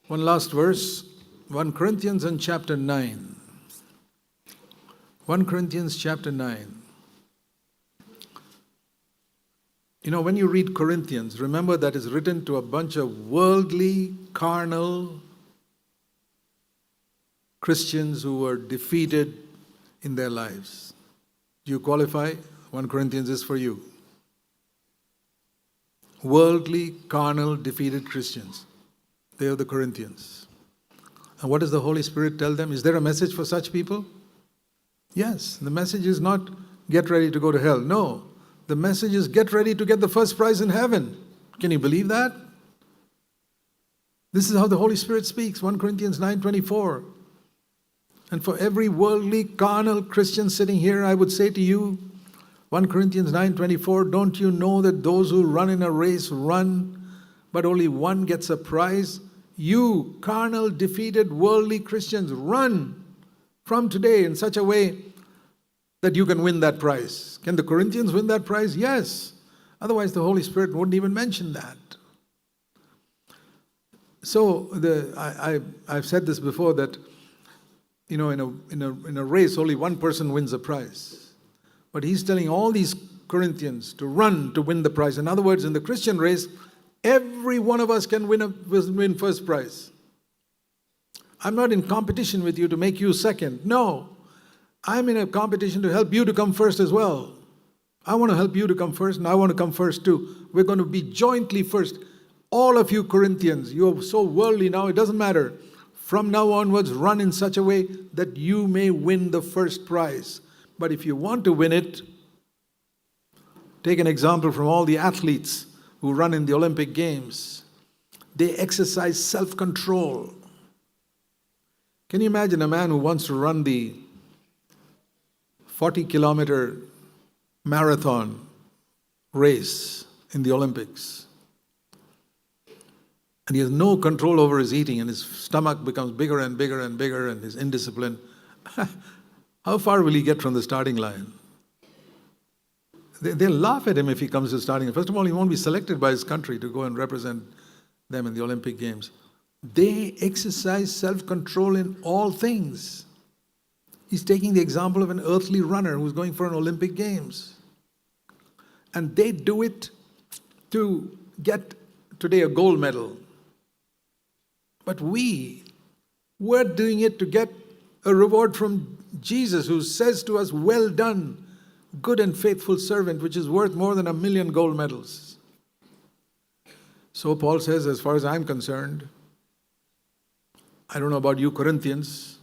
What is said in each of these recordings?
One last verse, 1 Corinthians and chapter 9. 1 Corinthians chapter 9. You know, when you read Corinthians, remember that it's written to a bunch of worldly, carnal Christians who were defeated in their lives. Do you qualify? 1 Corinthians is for you. Worldly, carnal, defeated Christians. They are the Corinthians. And what does the Holy Spirit tell them? Is there a message for such people? Yes. The message is not get ready to go to hell. No. The message is get ready to get the first prize in heaven. Can you believe that? This is how the Holy Spirit speaks. 1 Corinthians 9:24. And for every worldly, carnal Christian sitting here, I would say to you, 1 Corinthians 9:24, don't you know that those who run in a race run, but only one gets a prize? You, carnal, defeated, worldly Christians, run from today in such a way that you can win that prize. Can the Corinthians win that prize? Yes. Otherwise, the Holy Spirit wouldn't even mention that. So, I've said this before that, you know, in a race, only one person wins a prize. But he's telling all these Corinthians to run to win the prize. In other words, in the Christian race, every one of us can win first prize. I'm not in competition with you to make you second. No. I'm in a competition to help you to come first as well. I want to help you to come first, and I want to come first too. We're going to be jointly first. All of you Corinthians, you're so worldly now, it doesn't matter. From now onwards, run in such a way that you may win the first prize. But if you want to win it, take an example from all the athletes who run in the Olympic Games. They exercise self-control. Can you imagine a man who wants to run the 40-kilometer marathon race in the Olympics? And he has no control over his eating, and his stomach becomes bigger and bigger and bigger, and his indiscipline. How far will he get from the starting line? They'll laugh at him if he comes to the starting line. First of all, he won't be selected by his country to go and represent them in the Olympic Games. They exercise self-control in all things. He's taking the example of an earthly runner who's going for an Olympic Games. And they do it to get today a gold medal. But we're doing it to get a reward from Jesus, who says to us, well done, good and faithful servant, which is worth more than 1 million gold medals. So Paul says, as far as I'm concerned, I don't know about you Corinthians,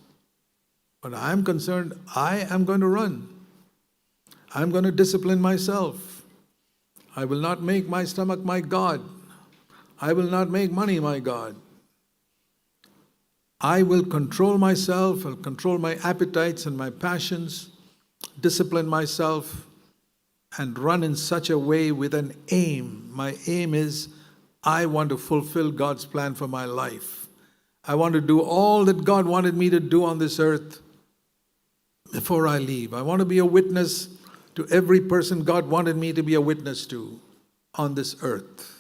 but I'm concerned, I am going to run. I'm going to discipline myself. I will not make my stomach my God. I will not make money my God. I will control myself, I'll control my appetites and my passions, discipline myself, and run in such a way with an aim. My aim is, I want to fulfill God's plan for my life. I want to do all that God wanted me to do on this earth before I leave. I want to be a witness to every person God wanted me to be a witness to on this earth.